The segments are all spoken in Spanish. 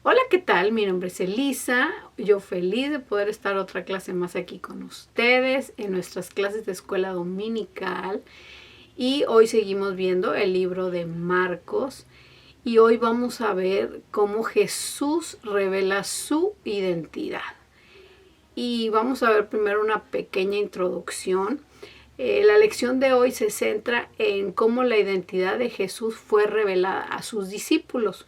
Hola, ¿qué tal? Mi nombre es Elisa. Yo feliz de poder estar otra clase más aquí con ustedes en nuestras clases de escuela dominical. Y hoy seguimos viendo el libro de Marcos. Y hoy vamos a ver cómo Jesús revela su identidad. Y vamos a ver primero una pequeña introducción. La lección de hoy se centra en cómo la identidad de Jesús fue revelada a sus discípulos.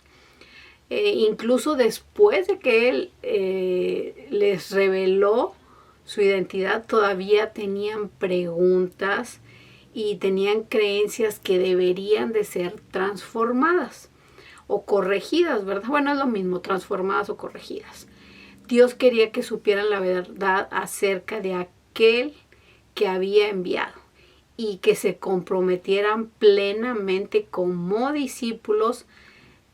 Incluso después de que Él les reveló su identidad, todavía tenían preguntas y tenían creencias que deberían de ser transformadas o corregidas, ¿verdad? Bueno, es lo mismo, transformadas o corregidas. Dios quería que supieran la verdad acerca de aquel que había enviado y que se comprometieran plenamente como discípulos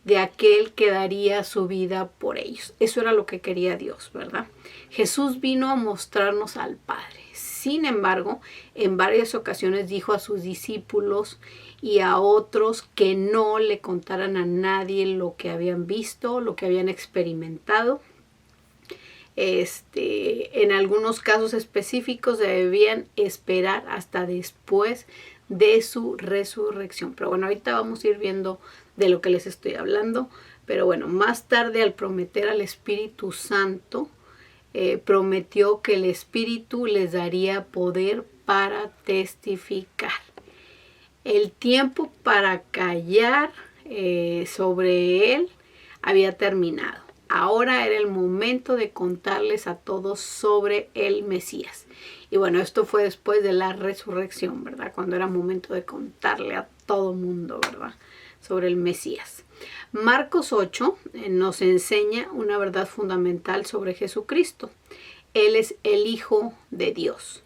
de aquel que daría su vida por ellos. Eso era lo que quería Dios, ¿verdad? Jesús vino a mostrarnos al Padre. Sin embargo, en varias ocasiones dijo a sus discípulos y a otros que no le contaran a nadie lo que habían visto, lo que habían experimentado. En algunos casos específicos debían esperar hasta después de su resurrección. Pero bueno, ahorita vamos a ir viendo de lo que les estoy hablando. Pero bueno, más tarde, al prometer al Espíritu Santo, prometió que el Espíritu les daría poder para testificar. El tiempo para callar sobre él había terminado. Ahora era el momento de contarles a todos sobre el Mesías. Y bueno, esto fue después de la resurrección, ¿verdad? Cuando era momento de contarle a todo mundo, ¿verdad? Sobre el Mesías. Marcos 8 nos enseña una verdad fundamental sobre Jesucristo. Él es el Hijo de Dios.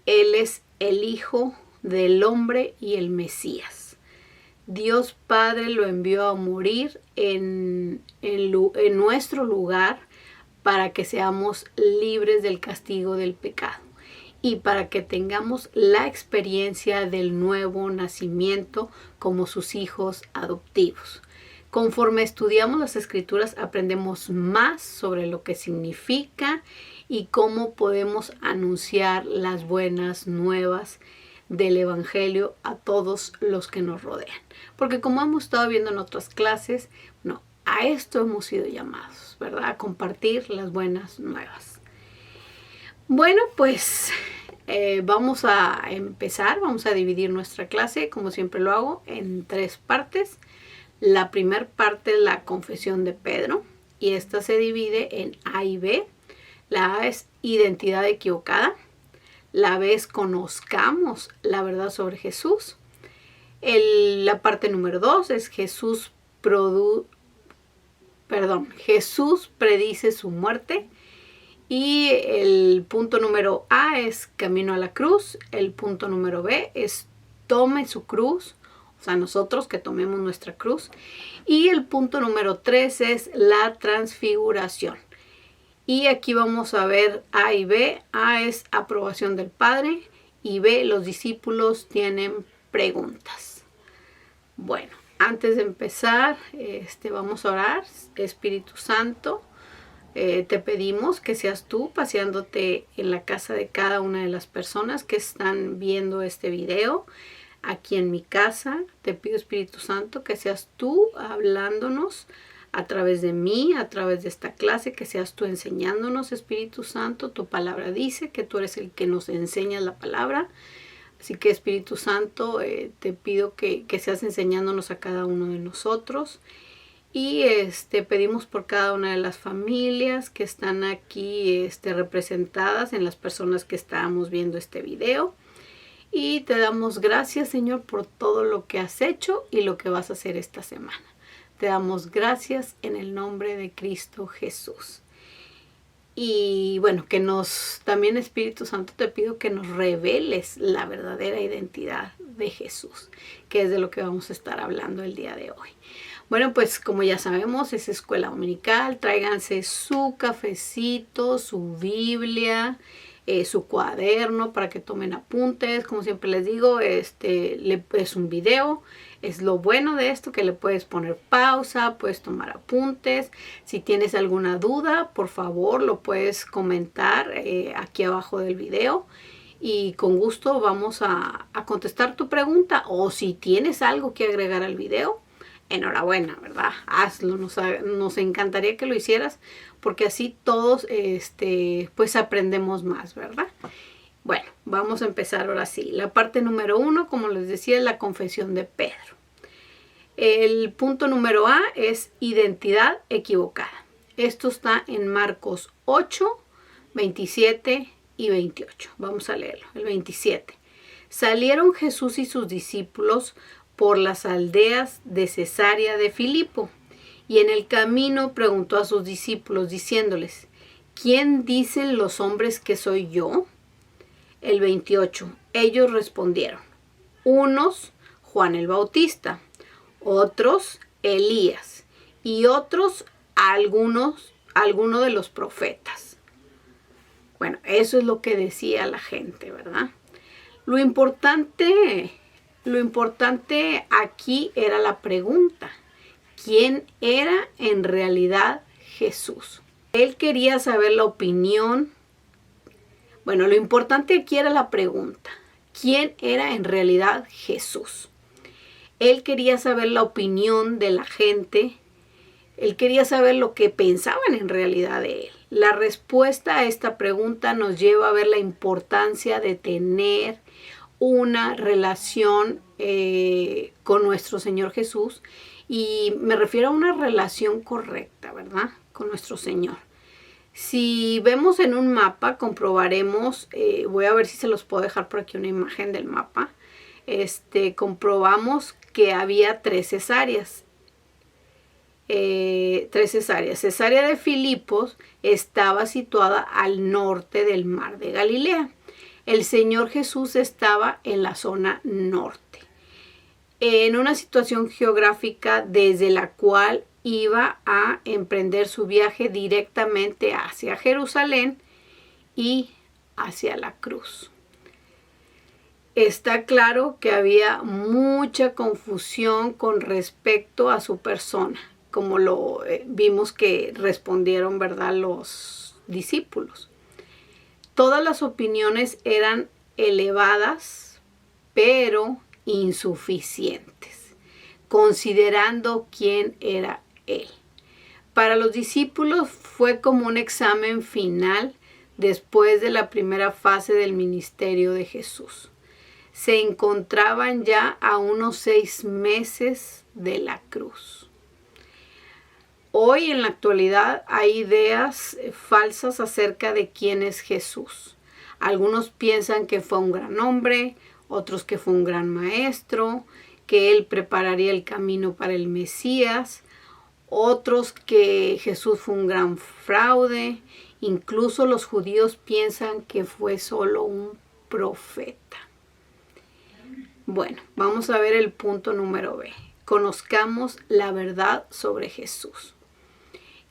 Él es el Hijo del hombre y el Mesías. Dios Padre lo envió a morir en nuestro lugar para que seamos libres del castigo del pecado y para que tengamos la experiencia del nuevo nacimiento como sus hijos adoptivos. Conforme estudiamos las Escrituras, aprendemos más sobre lo que significa y cómo podemos anunciar las buenas nuevas del Evangelio a todos los que nos rodean. Porque como hemos estado viendo en otras clases, no, a esto hemos sido llamados, ¿verdad? A compartir las buenas nuevas. Bueno, pues vamos a empezar, vamos a dividir nuestra clase, como siempre lo hago, en 3 partes. La primera parte es la confesión de Pedro y esta se divide en A y B. La A es identidad equivocada. La B es conozcamos la verdad sobre Jesús. La parte número 2 es Jesús predice su muerte. Y el punto número A es camino a la cruz. El punto número B es tome su cruz. O sea, nosotros que tomemos nuestra cruz. Y el punto número 3 es la transfiguración. Y aquí vamos a ver A y B. A es aprobación del Padre y B, los discípulos tienen preguntas. Bueno, antes de empezar, vamos a orar. Espíritu Santo, te pedimos que seas tú paseándote en la casa de cada una de las personas que están viendo este video. Aquí en mi casa, te pido, Espíritu Santo, que seas tú hablándonos a través de mí, a través de esta clase, que seas tú enseñándonos, Espíritu Santo. Tu palabra dice que tú eres el que nos enseña la palabra. Así que, Espíritu Santo, te pido que seas enseñándonos a cada uno de nosotros. Y pedimos por cada una de las familias que están aquí representadas en las personas que estamos viendo este video. Y te damos gracias, Señor, por todo lo que has hecho y lo que vas a hacer esta semana. Te damos gracias en el nombre de Cristo Jesús. Y bueno, también Espíritu Santo, te pido que nos reveles la verdadera identidad de Jesús, que es de lo que vamos a estar hablando el día de hoy. Bueno, pues como ya sabemos, es escuela dominical. Tráiganse su cafecito, su Biblia, su cuaderno para que tomen apuntes. Como siempre les digo, es un video. Es lo bueno de esto, que le puedes poner pausa, puedes tomar apuntes. Si tienes alguna duda, por favor lo puedes comentar aquí abajo del video. Y con gusto vamos a contestar tu pregunta. O si tienes algo que agregar al video, enhorabuena, ¿verdad? Hazlo, nos encantaría que lo hicieras, porque así todos pues aprendemos más, ¿verdad? Bueno, vamos a empezar ahora sí. La parte número 1, como les decía, es la confesión de Pedro. El punto número A es identidad equivocada. Esto está en Marcos 8, 27 y 28. Vamos a leerlo. El 27. Salieron Jesús y sus discípulos por las aldeas de Cesarea de Filipo, y en el camino preguntó a sus discípulos diciéndoles: ¿quién dicen los hombres que soy yo? El 28. Ellos respondieron: unos, Juan el Bautista, otros, Elías, y otros, alguno de los profetas. Bueno, eso es lo que decía la gente, ¿verdad? Lo importante aquí era la pregunta: ¿quién era en realidad Jesús? Él quería saber la opinión. Bueno, lo importante aquí era la pregunta: ¿quién era en realidad Jesús? Él quería saber la opinión de la gente. Él quería saber lo que pensaban en realidad de él. La respuesta a esta pregunta nos lleva a ver la importancia de tener una relación con nuestro Señor Jesús. Y me refiero a una relación correcta, ¿verdad? Con nuestro Señor. Si vemos en un mapa, comprobaremos, voy a ver si se los puedo dejar por aquí una imagen del mapa. Comprobamos que había 3 Cesareas. Cesarea de Filipos estaba situada al norte del mar de Galilea. El Señor Jesús estaba en la zona norte, en una situación geográfica desde la cual iba a emprender su viaje directamente hacia Jerusalén y hacia la cruz. Está claro que había mucha confusión con respecto a su persona, como lo vimos que respondieron, ¿verdad?, los discípulos. Todas las opiniones eran elevadas, pero insuficientes, considerando quién era él. Para los discípulos fue como un examen final después de la primera fase del ministerio de Jesús. Se encontraban ya a unos 6 meses de la cruz. Hoy en la actualidad hay ideas falsas acerca de quién es Jesús. Algunos piensan que fue un gran hombre, otros que fue un gran maestro, que él prepararía el camino para el Mesías, otros que Jesús fue un gran fraude. Incluso los judíos piensan que fue solo un profeta. Bueno, vamos a ver el punto número B. Conozcamos la verdad sobre Jesús.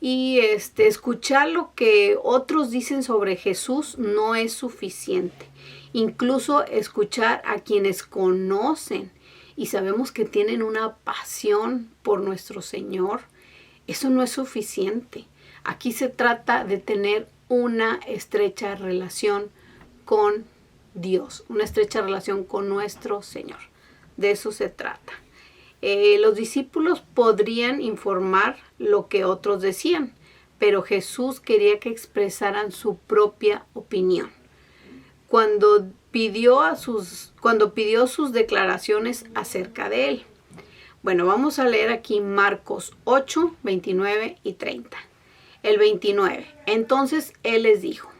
Y escuchar lo que otros dicen sobre Jesús no es suficiente. Incluso escuchar a quienes conocen y sabemos que tienen una pasión por nuestro Señor, eso no es suficiente. Aquí se trata de tener una estrecha relación con Dios, una estrecha relación con nuestro Señor. De eso se trata. Los discípulos podrían informar lo que otros decían, pero Jesús quería que expresaran su propia opinión. Cuando pidió sus declaraciones acerca de él. Bueno, vamos a leer aquí Marcos 8, 29 y 30. El 29. Entonces él les dijo: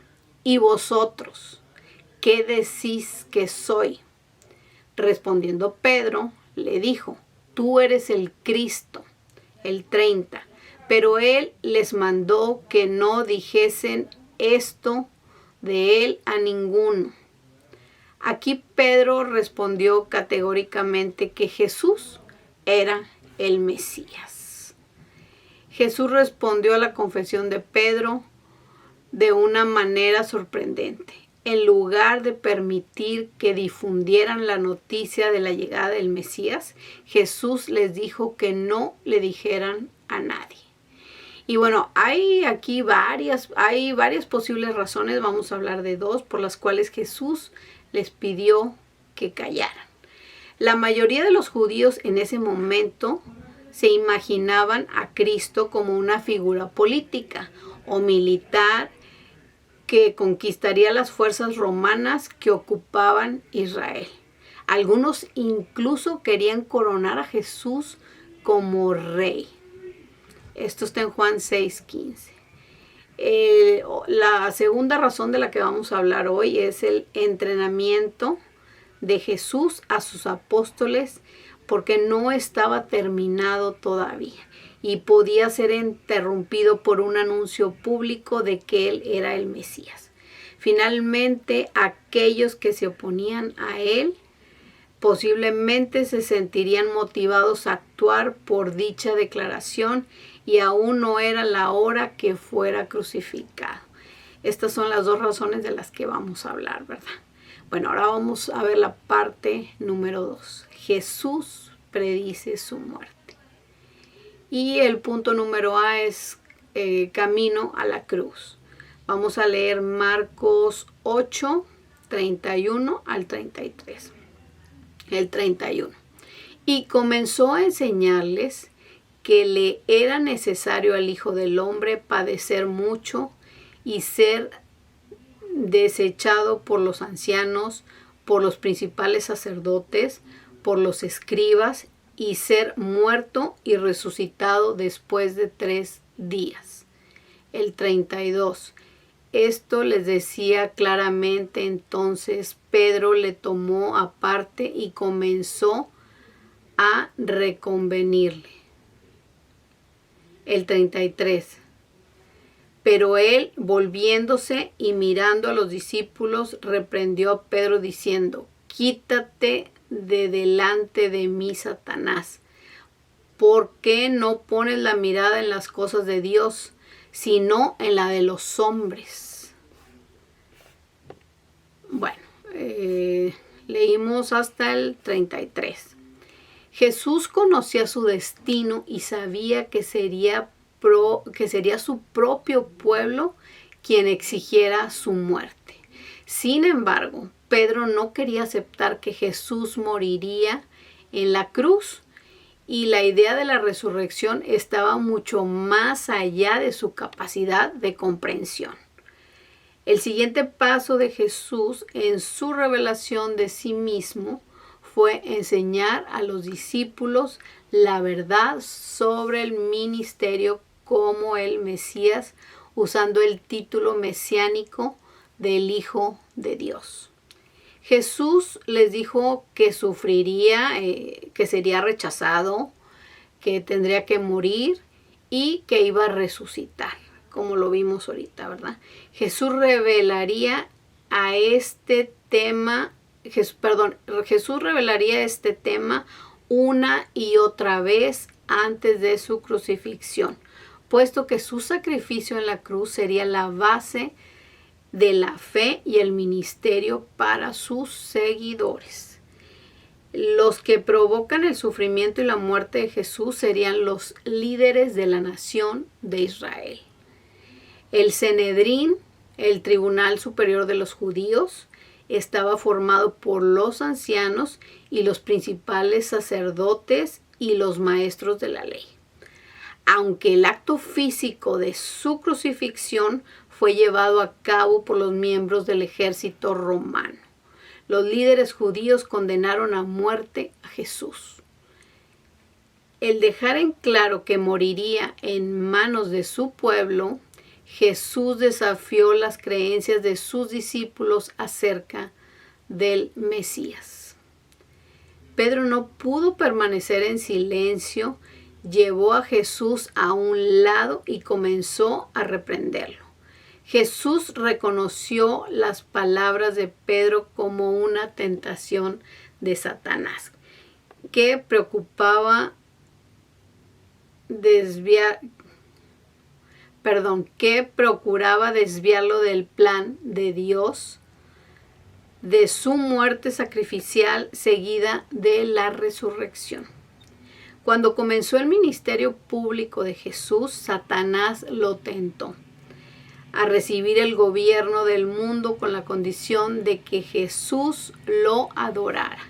¿y vosotros qué decís que soy? Respondiendo Pedro, le dijo: tú eres el Cristo. El 30. Pero él les mandó que no dijesen esto de él a ninguno. Aquí Pedro respondió categóricamente que Jesús era el Mesías. Jesús respondió a la confesión de Pedro de una manera sorprendente. en lugar de permitir que difundieran la noticia de la llegada del Mesías, Jesús les dijo que no le dijeran a nadie. Y bueno, hay aquí varias posibles razones, vamos a hablar de dos, por las cuales Jesús les pidió que callaran. La mayoría de los judíos en ese momento se imaginaban a Cristo como una figura política o militar que conquistaría las fuerzas romanas que ocupaban Israel. Algunos incluso querían coronar a Jesús como rey. Esto está en Juan 6:15. La segunda razón de la que vamos a hablar hoy es el entrenamiento de Jesús a sus apóstoles, porque no estaba terminado todavía y podía ser interrumpido por un anuncio público de que él era el Mesías. Finalmente, aquellos que se oponían a él posiblemente se sentirían motivados a actuar por dicha declaración y aún no era la hora que fuera crucificado. Estas son las dos razones de las que vamos a hablar, ¿verdad? Bueno, ahora vamos a ver la parte número 2. Jesús predice su muerte. Y el punto número A es camino a la cruz. Vamos a leer Marcos 8, 31 al 33. El 31. Y comenzó a enseñarles que le era necesario al Hijo del Hombre padecer mucho y ser desechado por los ancianos, por los principales sacerdotes, por los escribas, y ser muerto y resucitado después de 3 días. El 32. Esto les decía claramente. Entonces Pedro le tomó aparte y comenzó a reconvenirle. El 33. Pero él, volviéndose y mirando a los discípulos, reprendió a Pedro diciendo: quítate de delante de mí, Satanás. ¿Por qué no pones la mirada en las cosas de Dios, sino en la de los hombres? Bueno, leímos hasta el 33. Jesús conocía su destino y sabía que sería su propio pueblo quien exigiera su muerte. Sin embargo, Pedro no quería aceptar que Jesús moriría en la cruz, y la idea de la resurrección estaba mucho más allá de su capacidad de comprensión. El siguiente paso de Jesús en su revelación de sí mismo fue enseñar a los discípulos la verdad sobre el ministerio como el Mesías, usando el título mesiánico del Hijo de Dios. Jesús les dijo que sufriría, que sería rechazado, que tendría que morir y que iba a resucitar, como lo vimos ahorita, ¿verdad? Jesús revelaría este tema una y otra vez antes de su crucifixión, puesto que su sacrificio en la cruz sería la base de la fe y el ministerio para sus seguidores. Los que provocan el sufrimiento y la muerte de Jesús serían los líderes de la nación de Israel. El Sanedrín, el tribunal superior de los judíos, estaba formado por los ancianos y los principales sacerdotes y los maestros de la ley. Aunque el acto físico de su crucifixión fue llevado a cabo por los miembros del ejército romano, los líderes judíos condenaron a muerte a Jesús. El dejar en claro que moriría en manos de su pueblo, Jesús desafió las creencias de sus discípulos acerca del Mesías. Pedro no pudo permanecer en silencio, llevó a Jesús a un lado y comenzó a reprenderlo. Jesús reconoció las palabras de Pedro como una tentación de Satanás, que procuraba desviarlo del plan de Dios de su muerte sacrificial seguida de la resurrección. Cuando comenzó el ministerio público de Jesús, Satanás lo tentó a recibir el gobierno del mundo con la condición de que Jesús lo adorara.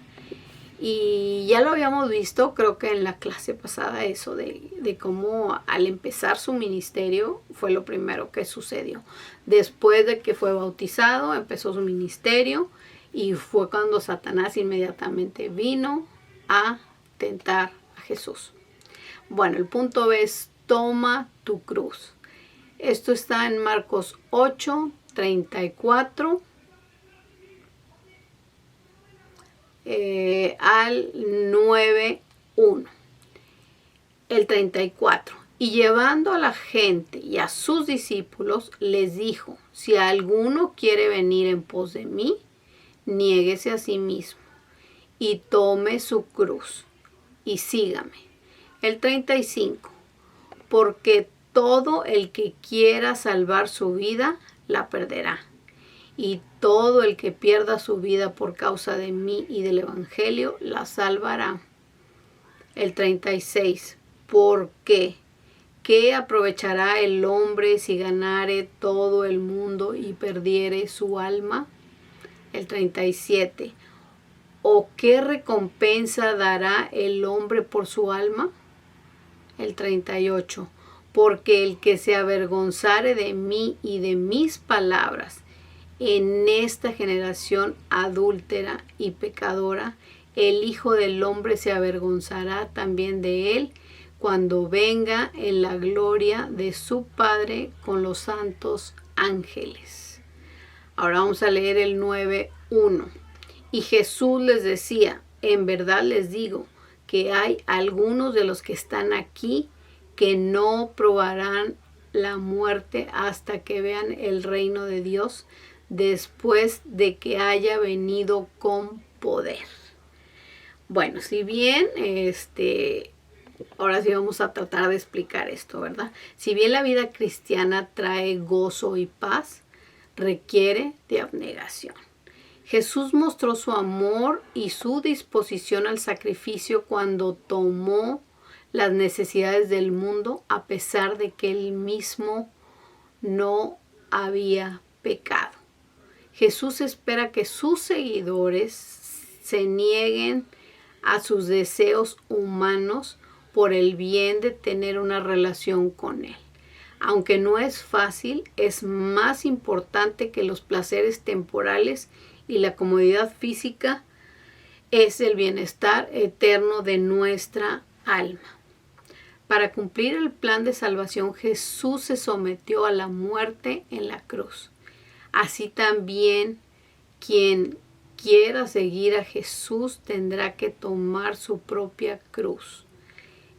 Y ya lo habíamos visto, creo que en la clase pasada, eso de cómo al empezar su ministerio fue lo primero que sucedió. Después de que fue bautizado, empezó su ministerio y fue cuando Satanás inmediatamente vino a tentar a Jesús. Bueno, el punto es: toma tu cruz. Esto está en Marcos 8, 34 al 9, 1. El 34. Y llevando a la gente y a sus discípulos, les dijo: si alguno quiere venir en pos de mí, niéguese a sí mismo y tome su cruz y sígame. El 35. Porque todo el que quiera salvar su vida, la perderá. Y todo el que pierda su vida por causa de mí y del Evangelio, la salvará. El 36. ¿Por qué? ¿Qué aprovechará el hombre si ganare todo el mundo y perdiere su alma? El 37. ¿O qué recompensa dará el hombre por su alma? El 38. Porque el que se avergonzare de mí y de mis palabras en esta generación adúltera y pecadora, el Hijo del Hombre se avergonzará también de él cuando venga en la gloria de su Padre con los santos ángeles. Ahora vamos a leer el 9:1. Y Jesús les decía: en verdad les digo que hay algunos de los que están aquí que no probarán la muerte hasta que vean el reino de Dios después de que haya venido con poder. Bueno, si bien ahora sí vamos a tratar de explicar esto, ¿verdad? Si bien la vida cristiana trae gozo y paz, requiere de abnegación. Jesús mostró su amor y su disposición al sacrificio cuando tomó las necesidades del mundo, a pesar de que él mismo no había pecado. Jesús espera que sus seguidores se nieguen a sus deseos humanos por el bien de tener una relación con él. Aunque no es fácil, es más importante que los placeres temporales y la comodidad física es el bienestar eterno de nuestra alma. Para cumplir el plan de salvación, Jesús se sometió a la muerte en la cruz. Así también quien quiera seguir a Jesús tendrá que tomar su propia cruz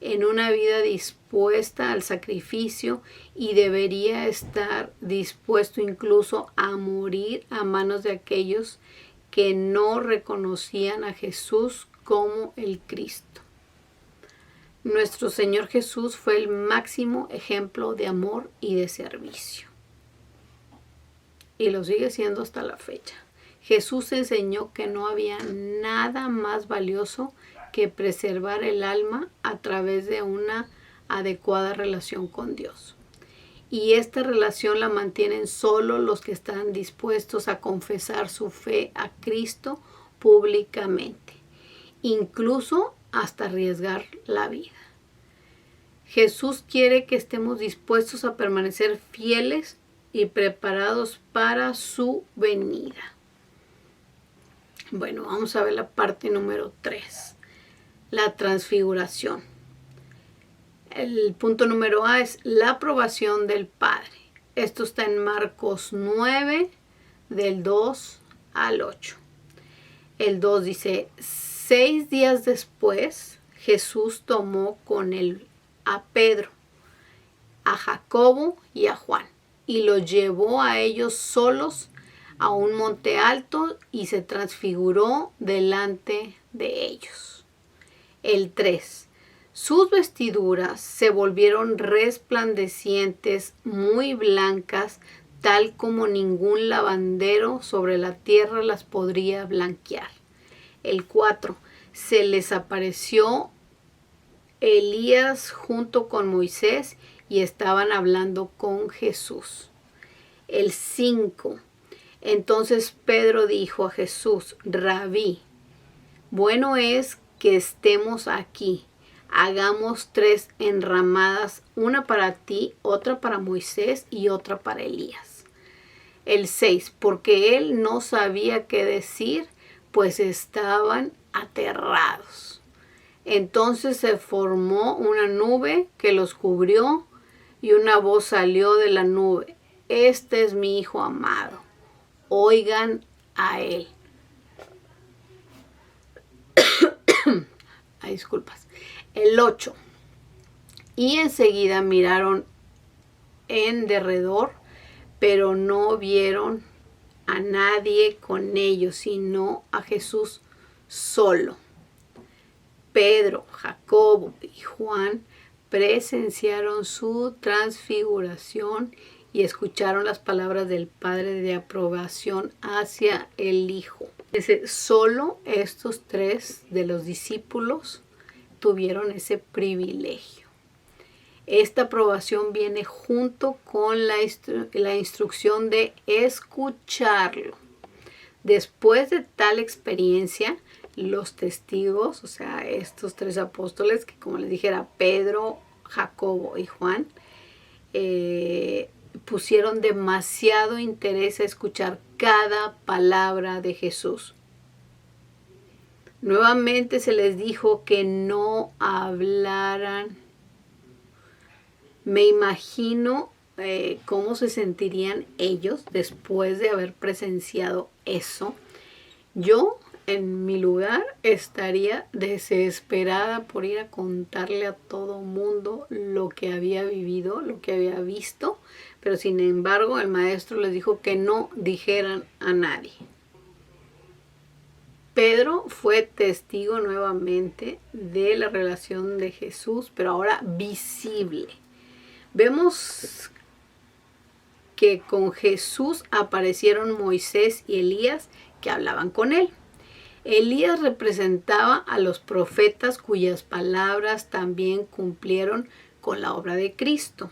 en una vida dispuesta al sacrificio, y debería estar dispuesto incluso a morir a manos de aquellos que no reconocían a Jesús como el Cristo. Nuestro Señor Jesús fue el máximo ejemplo de amor y de servicio. Y lo sigue siendo hasta la fecha. Jesús enseñó que no había nada más valioso que preservar el alma a través de una adecuada relación con Dios. Y esta relación la mantienen solo los que están dispuestos a confesar su fe a Cristo públicamente, incluso hasta arriesgar la vida. Jesús quiere que estemos dispuestos a permanecer fieles y preparados para su venida. Bueno, vamos a ver la parte número 3. La transfiguración. El punto número A es la aprobación del Padre. Esto está en Marcos 9, del 2 al 8. El 2 dice: 6 días después, Jesús tomó con él a Pedro, a Jacobo y a Juan, y los llevó a ellos solos a un monte alto y se transfiguró delante de ellos. El 3. Sus vestiduras se volvieron resplandecientes, muy blancas, tal como ningún lavandero sobre la tierra las podría blanquear. El 4. Se les apareció Elías junto con Moisés y estaban hablando con Jesús. El 5. Entonces Pedro dijo a Jesús: Rabí, bueno es que estemos aquí. Hagamos 3 enramadas, una para ti, otra para Moisés y otra para Elías. El 6. Porque él no sabía qué decir, pues estaban aterrados. Entonces se formó una nube que los cubrió y una voz salió de la nube: Este es mi Hijo amado, oigan a él. Ay, disculpas. El 8. Y enseguida miraron en derredor, pero no vieron a nadie con ellos, sino a Jesús solo. Pedro, Jacobo y Juan presenciaron su transfiguración y escucharon las palabras del Padre de aprobación hacia el Hijo. Solo estos 3 de los discípulos tuvieron ese privilegio. Esta aprobación viene junto con la instrucción de escucharlo. Después de tal experiencia, los testigos, o sea, estos 3 apóstoles, que como les dijera Pedro, Jacobo y Juan, pusieron demasiado interés a escuchar cada palabra de Jesús. Nuevamente se les dijo que no hablaran. Me imagino cómo se sentirían ellos después de haber presenciado eso. Yo, en mi lugar, estaría desesperada por ir a contarle a todo mundo lo que había vivido, lo que había visto, pero sin embargo el maestro les dijo que no dijeran a nadie. Pedro fue testigo nuevamente de la relación de Jesús, pero ahora visible. Vemos que con Jesús aparecieron Moisés y Elías que hablaban con él. Elías representaba a los profetas cuyas palabras también cumplieron con la obra de Cristo.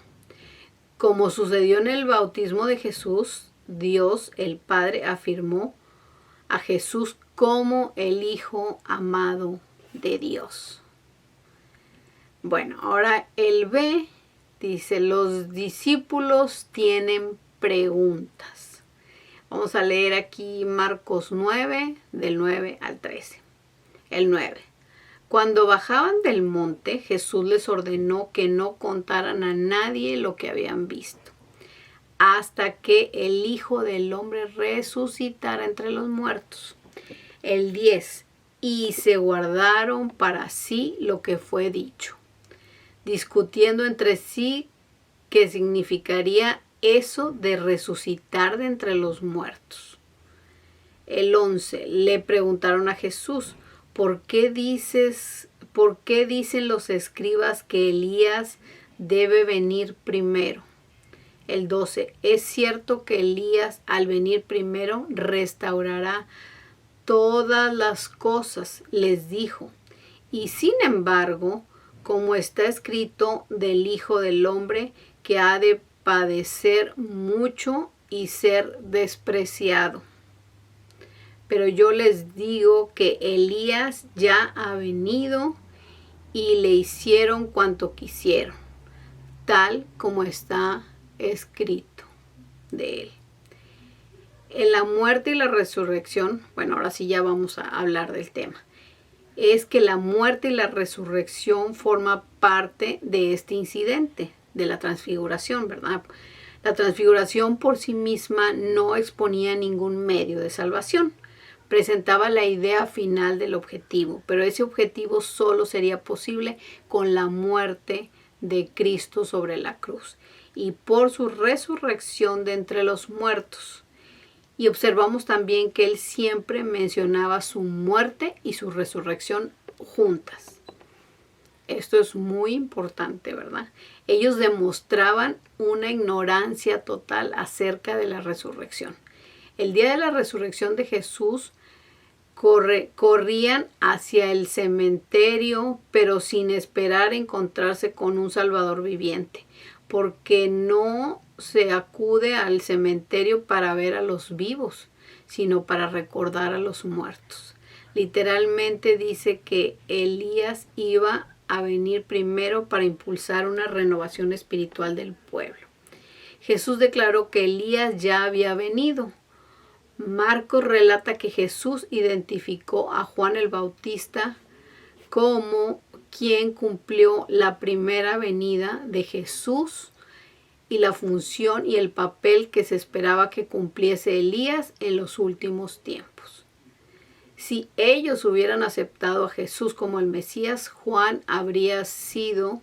Como sucedió en el bautismo de Jesús, Dios el Padre afirmó a Jesús como el Hijo amado de Dios. Bueno, ahora el B dice: los discípulos tienen preguntas. Vamos a leer aquí Marcos 9, del 9 al 13. El 9. Cuando bajaban del monte, Jesús les ordenó que no contaran a nadie lo que habían visto, hasta que el Hijo del Hombre resucitara entre los muertos. El 10. Y se guardaron para sí lo que fue dicho, discutiendo entre sí qué significaría eso de resucitar de entre los muertos. El 11. Le preguntaron a Jesús: ¿por qué dicen los escribas que Elías debe venir primero? El 12. Es cierto que Elías, al venir primero, restaurará todas las cosas, les dijo. Y sin embargo, como está escrito del Hijo del Hombre, que ha de padecer mucho y ser despreciado. Pero yo les digo que Elías ya ha venido y le hicieron cuanto quisieron, tal como está escrito de él. En la muerte y la resurrección, bueno, ahora sí ya vamos a hablar del tema, es que la muerte y la resurrección forma parte de este incidente de la transfiguración, ¿verdad? La transfiguración por sí misma no exponía ningún medio de salvación. Presentaba la idea final del objetivo, pero ese objetivo solo sería posible con la muerte de Cristo sobre la cruz y por su resurrección de entre los muertos. Y observamos también que él siempre mencionaba su muerte y su resurrección juntas. Esto es muy importante, ¿verdad? Ellos demostraban una ignorancia total acerca de la resurrección. El día de la resurrección de Jesús corrían hacia el cementerio, pero sin esperar encontrarse con un Salvador viviente, porque no se acude al cementerio para ver a los vivos, sino para recordar a los muertos. Literalmente dice que Elías iba a venir primero para impulsar una renovación espiritual del pueblo. Jesús declaró que Elías ya había venido. Marcos relata que Jesús identificó a Juan el Bautista como quien cumplió la primera venida de Jesús y la función y el papel que se esperaba que cumpliese Elías en los últimos tiempos. Si ellos hubieran aceptado a Jesús como el Mesías, Juan habría sido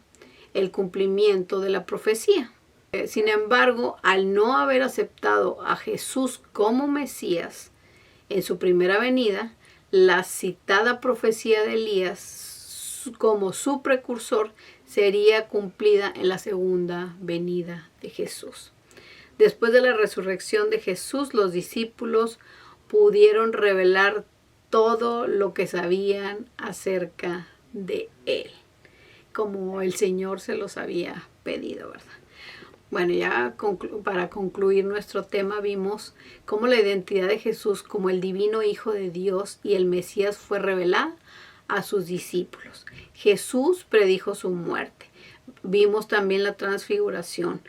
el cumplimiento de la profecía. Sin embargo, al no haber aceptado a Jesús como Mesías en su primera venida, la citada profecía de Elías como su precursor sería cumplida en la segunda venida de Jesús. Después de la resurrección de Jesús, los discípulos pudieron revelar todo lo que sabían acerca de Él, como el Señor se los había pedido, ¿verdad? Bueno, ya para concluir nuestro tema, vimos cómo la identidad de Jesús como el divino Hijo de Dios y el Mesías fue revelada a sus discípulos. Jesús predijo su muerte. Vimos también la transfiguración.